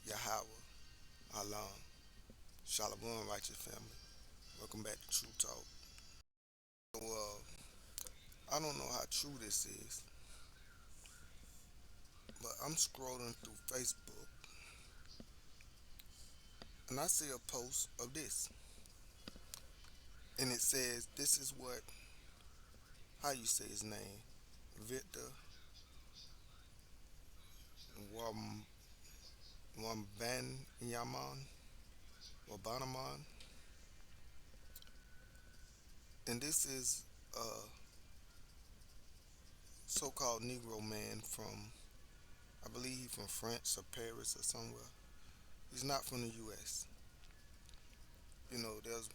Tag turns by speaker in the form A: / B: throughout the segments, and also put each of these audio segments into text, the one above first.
A: Yahweh, Alam, Shalom, righteous family. Welcome back to True Talk. I don't know how true this is, but I'm scrolling through Facebook and I see a post of this, and it says, "This is what how you say his name, Victor Wam Wambanyama, Wabanaman, and this is a so-called Negro man from, I believe, he's from France or Paris or somewhere. He's not from the U.S. You know, there's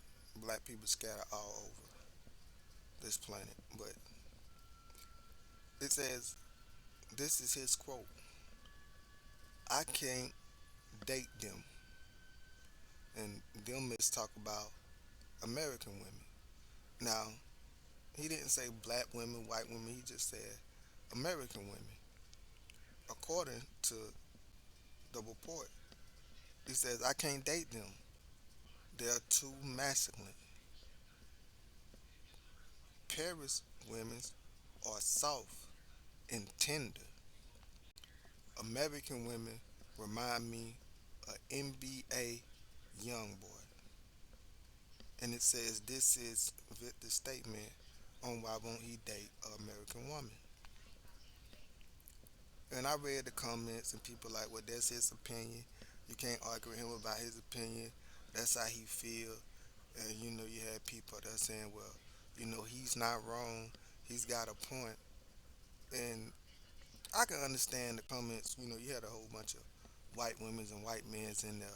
A: black people scattered all over this planet, but it says this is his quote: "I can't date them," and them is talk about American women. Now, he didn't say black women, white women. He just said American women. According to the report, he says I can't date them. They're too masculine. Paris women are soft and tender. American women remind me of NBA young boy. And it says this is Victor's statement on why won't he date an American woman. And I read the comments and people like, well, that's his opinion. You can't argue with him about his opinion. That's how he feel. And you had people that saying, well, he's not wrong. He's got a point. And I can understand the comments. You had a whole bunch of white women's and white men's in there.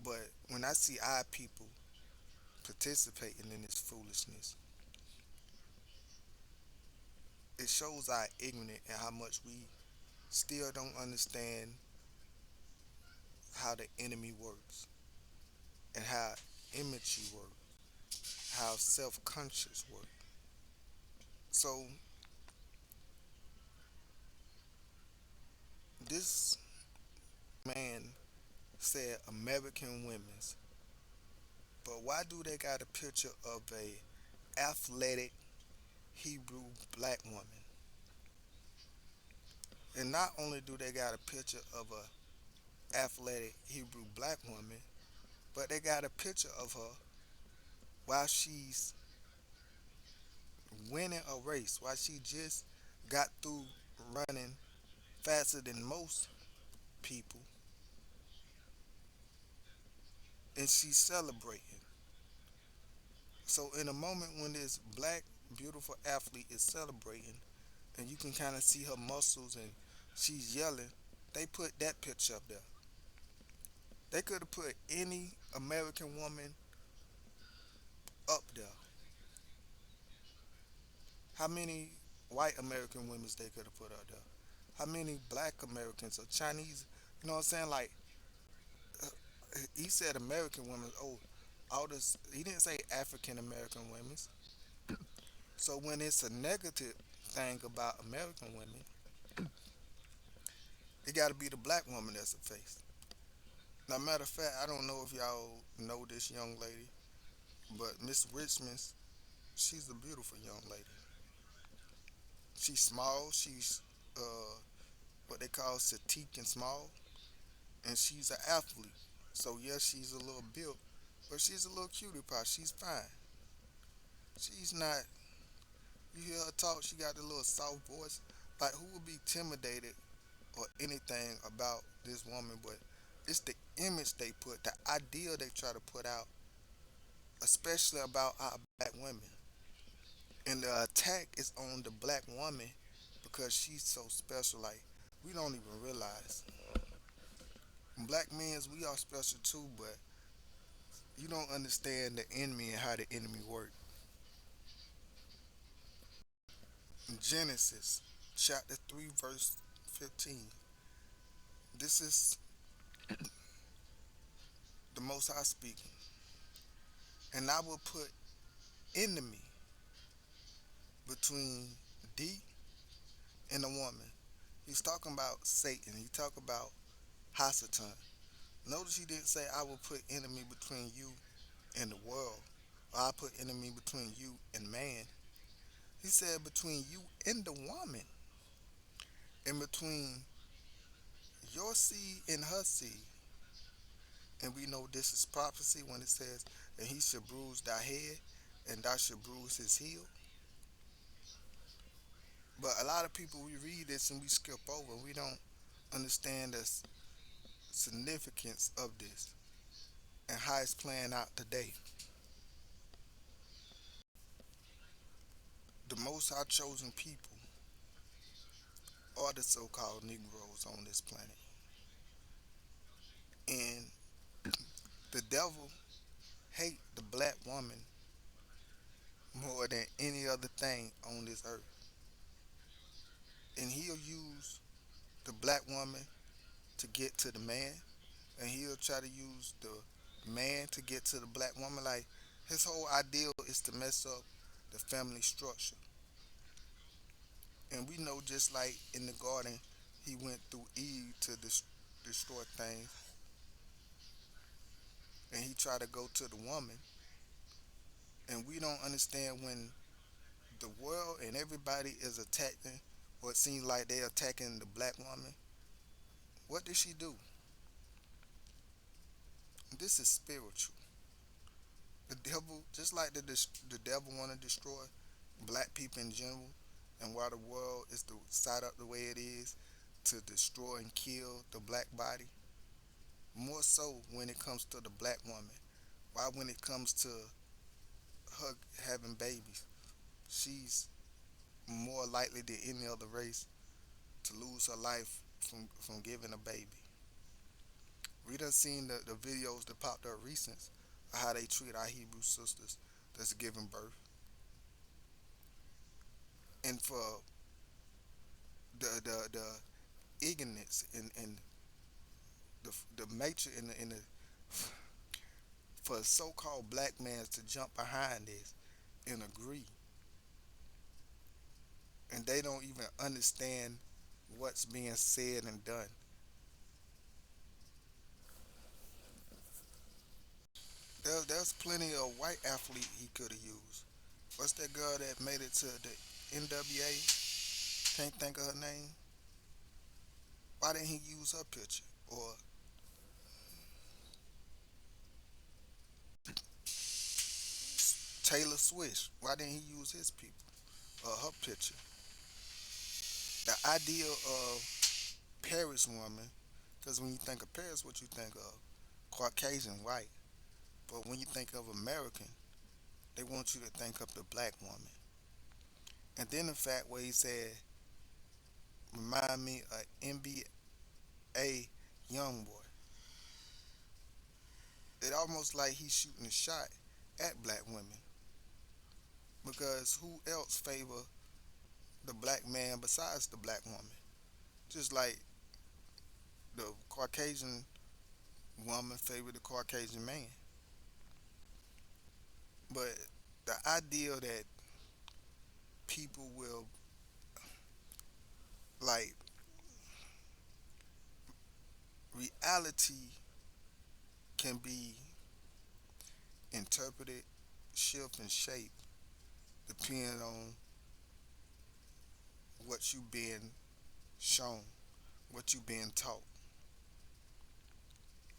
A: But when I see our people participating in this foolishness, it shows our ignorant and how much we still don't understand how the enemy works and how enmity works, how self-conscious work. So this man said American women's, but why do they got a picture of a athletic Hebrew black woman? And not only do they got a picture of a athletic Hebrew black woman, but they got a picture of her while she's winning a race, while she just got through running faster than most people, and she's celebrating. So in a moment when this black beautiful athlete is celebrating, and you can kind of see her muscles and she's yelling, they put that picture up there. They could have put any American woman up there. How many white American women they could have put up there? How many black Americans or Chinese? You know what I'm saying? Like he said, American women. Oh, all this. He didn't say African American women. So when it's a negative thing about American women, it got to be the black woman that's the face. Now, matter of fact, I don't know if y'all know this young lady, but Miss Richmond, she's a beautiful young lady. She's small. She's what they call petite and small, and she's an athlete. So yes, she's a little built, but she's a little cutie pie. She's fine. She's not. You hear her talk. She got the little soft voice. Like who would be intimidated or anything about this woman? But it's the image they put, the idea they try to put out, especially about our black women. And the attack is on the black woman because she's so special. Like we don't even realize. Black men, we are special too, but you don't understand the enemy and how the enemy works. Genesis chapter 3 verse 15. This is the most high speaking. And I will put enemy between thee and the woman. He's talking about Satan. He talk about Hasatan. Notice he didn't say, I will put enemy between you and the world, or I put enemy between you and man. He said between you and the woman, and between your seed and her seed. And we know this is prophecy when it says, and he shall bruise thy head, and thou shalt bruise his heel. But a lot of people, we read this and we skip over. We don't understand the significance of this and how it's playing out today. The Most High chosen people are the so-called Negroes on this planet. And the devil hate the black woman more than any other thing on this earth. And he'll use the black woman to get to the man, and he'll try to use the man to get to the black woman. Like, his whole ideal is to mess up the family structure. And we know, just like in the garden, he went through Eve to destroy things, and he tried to go to the woman. And we don't understand when the world and everybody is attacking, or it seems like they're attacking the black woman. What did she do? This is spiritual. The devil, just like the devil want to destroy black people in general, and why the world is the set up the way it is to destroy and kill the black body. More so when it comes to the black woman. Why, when it comes to her having babies, she's more likely than any other race to lose her life from giving a baby. We done seen the videos that popped up recent of how they treat our Hebrew sisters that's giving birth. And for the ignorance and the nature in the for so-called black men to jump behind this and agree, and they don't even understand what's being said and done. There's plenty of white athlete he could have used. What's that girl that made it to the NWA? Can't think of her name. Why didn't he use her picture? Or Taylor Swift? Why didn't he use his people or her picture? The idea of Paris woman, because when you think of Paris, what you think of? Caucasian, white. But when you think of American, they want you to think of the black woman. And then the fact where he said, remind me of NBA young boy. It almost like he's shooting a shot at black women, because who else favor the black man besides the black woman? Just like the Caucasian woman favor the Caucasian man. But the idea that people will, like, reality can be interpreted, shift, and shape depending on what you being shown, what you being taught.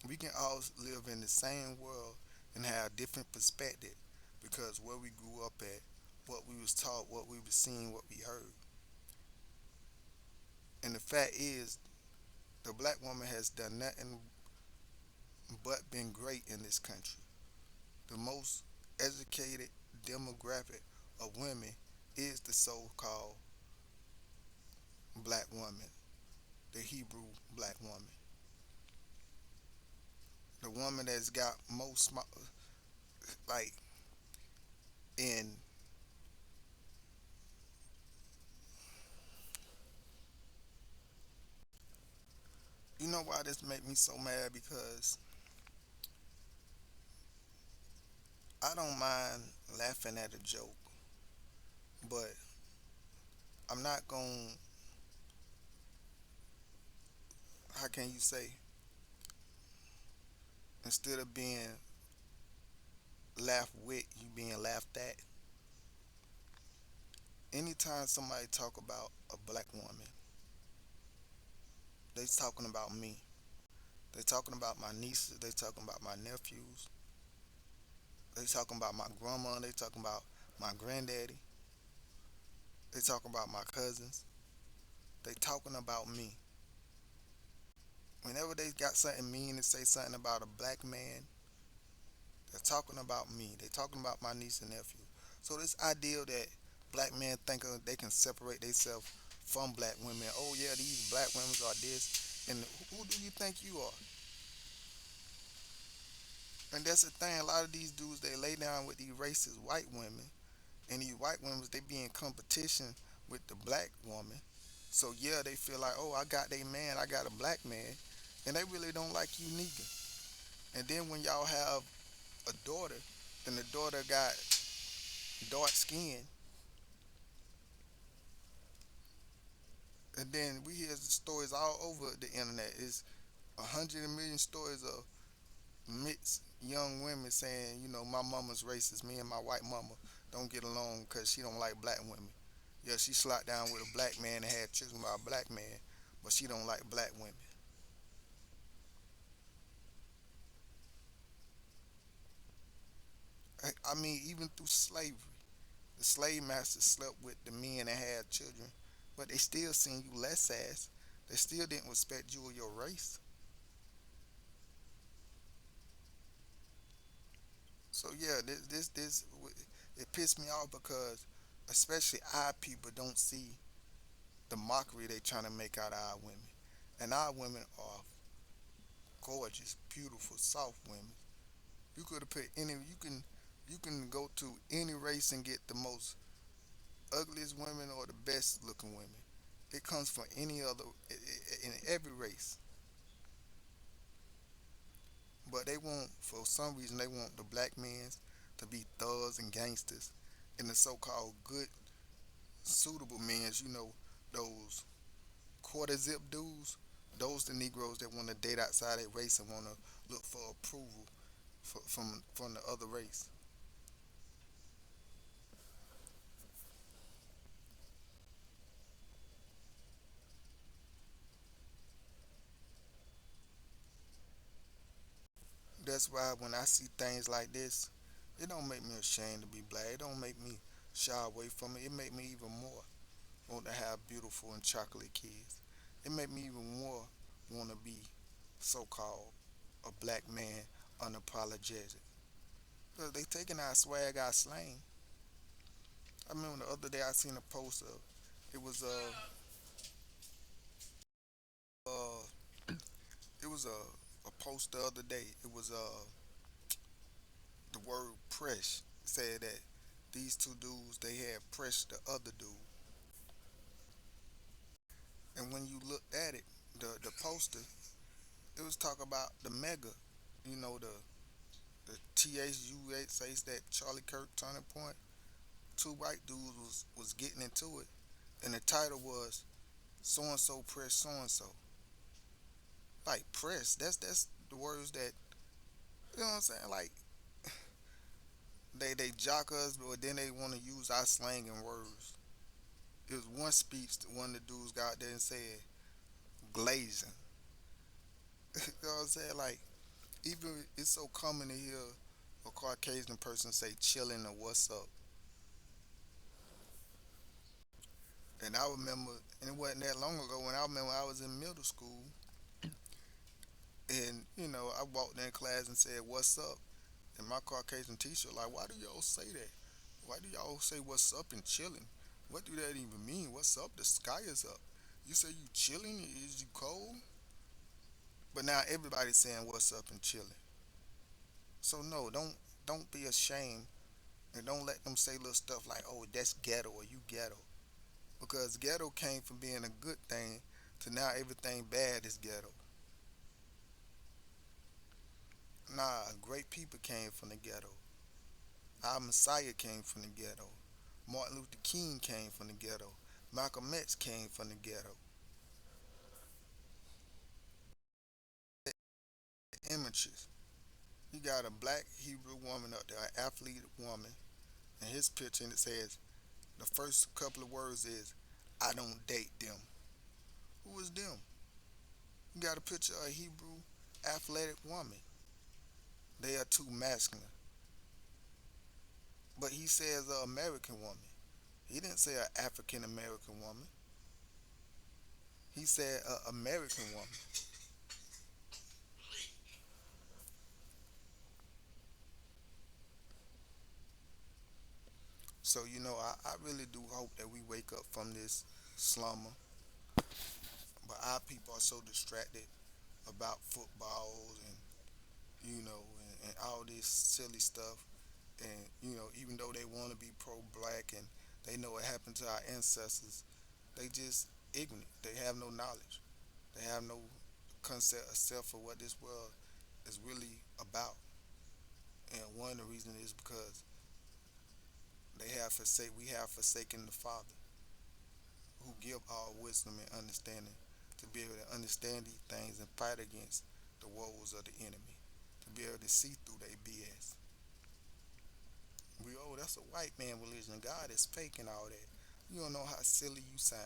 A: We can all live in the same world and have different perspective because where we grew up at, what we was taught, what we was seeing, what we heard. And the fact is, the black woman has done nothing but been great in this country. The most educated demographic of women is the so-called black woman, the Hebrew black woman, the woman that's got most like in. You know why this make me so mad? Because I don't mind laughing at a joke, but I'm not going. How can you say? Instead of being laughed with, you being laughed at. Anytime somebody talk about a black woman, they talking about me. They talking about my nieces. They talking about my nephews. They talking about my grandma. They talking about my granddaddy. They talking about my cousins. They talking about me. Whenever they got something mean to say something about a black man, they're talking about me. They're talking about my niece and nephew. So this idea that black men think they can separate themselves from black women. Oh yeah, these black women are this, and who do you think you are? And that's the thing. A lot of these dudes they lay down with these racist white women, and these white women they be in competition with the black woman. So yeah, they feel like, oh, I got a man, I got a black man, and they really don't like you neither. And then when y'all have a daughter, and the daughter got dark skin, and then we hear the stories all over the internet. It's 100 million stories of mixed young women saying, you know, my mama's racist. Me and my white mama don't get along because she don't like black women. Yeah, she slapped down with a black man and had children by a black man, but she don't like black women. I mean, even through slavery, the slave masters slept with the men and had children, but they still seen you less ass. They still didn't respect you or your race. So yeah, this it pissed me off because especially our people don't see the mockery they trying to make out of our women, and our women are gorgeous, beautiful, soft women. You could have put any. You can go to any race and get the most ugliest women or the best looking women. It comes from any other in every race. But they want, for some reason, they want the black men to be thugs and gangsters, and the so-called good, suitable men. You know, those quarter zip dudes. Those the Negroes that want to date outside their race and want to look for approval from the other race. That's why when I see things like this, it don't make me ashamed to be black. It don't make me shy away from it. It make me even more want to have beautiful and chocolate kids. It make me even more want to be so-called a black man unapologetic. Cause they taking our swag, our slang. I remember the other day I seen a post of it was uh it was a post the other day. It was the word press. It said that these two dudes they had pressed the other dude, and when you looked at it, the poster, it was talking about the mega, you know the THU says that Charlie Kirk turning point. Two white dudes was getting into it, and the title was so and so press so and so. Like press, that's the words that you know what I'm saying. Like they jock us, but then they want to use our slang and words. It was one speech that one of the dudes got out there and said glazing. You know what I'm saying? Like even it's so common to hear a Caucasian person say chilling or what's up. And I remember, and it wasn't that long ago when I remember I was in middle school, and you know I walked in class and said what's up, and my Caucasian teacher like, why do y'all say that? Why do y'all say what's up and chilling? What do that even mean? What's up? The sky is up. You say you chilling? Is you cold? But now everybody's saying what's up and chilling. So no, don't be ashamed and don't let them say little stuff like, oh, that's ghetto or you ghetto. Because ghetto came from being a good thing to now everything bad is ghetto. Nah, great people came from the ghetto. Our Messiah came from the ghetto. Martin Luther King came from the ghetto. Malcolm X came from the ghetto. Images. You got a black Hebrew woman up there, an athlete woman, and his picture, and it says the first couple of words is, "I don't date them." Who is them? You got a picture of a Hebrew athletic woman. They are too masculine. But he says an American woman. He didn't say an African American woman. He said an American woman. So, I really do hope that we wake up from this slumber. But our people are so distracted about footballs and, and all this silly stuff. And, even though they want to be pro black and they know what happened to our ancestors, they just ignorant. They have no knowledge. They have no concept of self of what this world is really about. And one of the reasons is because we have forsaken the Father who give all wisdom and understanding to be able to understand these things and fight against the woes of the enemy, to be able to see through their BS. That's a white man religion. God is fake and all that. You don't know how silly you sound.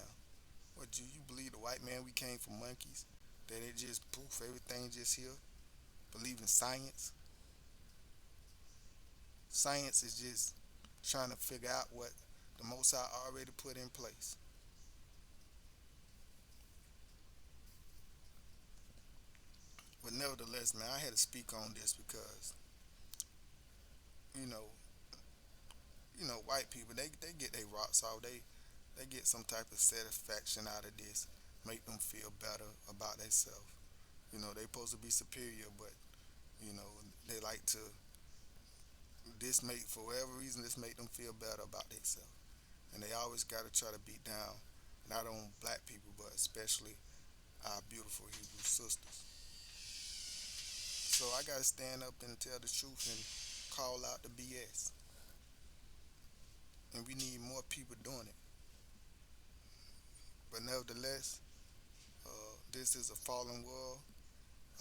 A: What you believe the white man we came from monkeys? That it just poof, everything just here? Believe in science? Science is just trying to figure out what the Most High already put in place. But nevertheless, man, I had to speak on this because you know, white people they get their rocks off. They get some type of satisfaction out of this, make them feel better about themselves. They supposed to be superior, but you know they like to this make for whatever reason this make them feel better about themselves, and they always got to try to beat down not on black people but especially our beautiful Hebrew sisters. So I gotta stand up and tell the truth and call out the BS. And we need more people doing it. But nevertheless, this is a fallen world.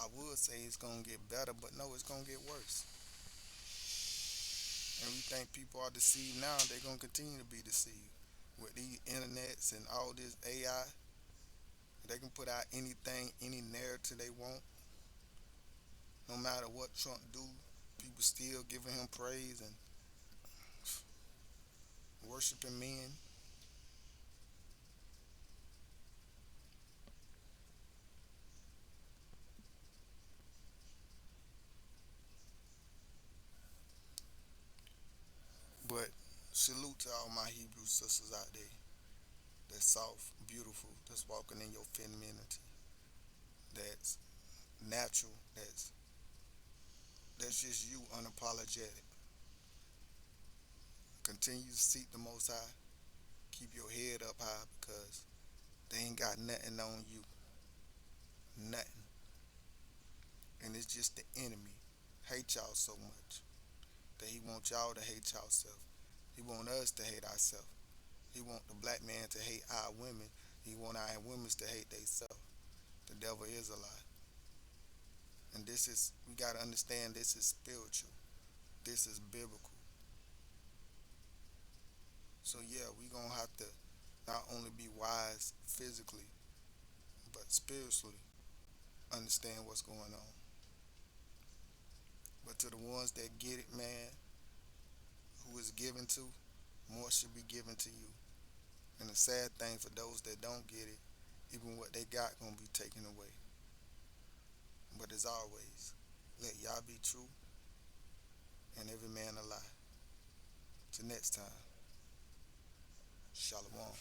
A: I would say it's gonna get better, but no, it's gonna get worse. And we think people are deceived now, they're gonna continue to be deceived. With these internets and all this AI, they can put out anything, any narrative they want. No matter what Trump do, people still giving him praise and worshiping men. But salute to all my Hebrew sisters out there that's soft, beautiful, that's walking in your femininity, that's natural, that's just you unapologetic. Continue to seek the Most High. Keep your head up high because they ain't got nothing on you. Nothing. And it's just the enemy. Hate y'all so much that he want y'all to hate yourself. He want us to hate ourselves. He want the black man to hate our women. He want our women to hate themselves. The devil is a lie. And we got to understand this is spiritual. This is biblical. So yeah, we going to have to not only be wise physically, but spiritually understand what's going on. But to the ones that get it, man, who is given to, more should be given to you. And the sad thing for those that don't get it, even what they got gonna be taken away. But as always, let Yah be true and every man a lie. Till next time, Shalom.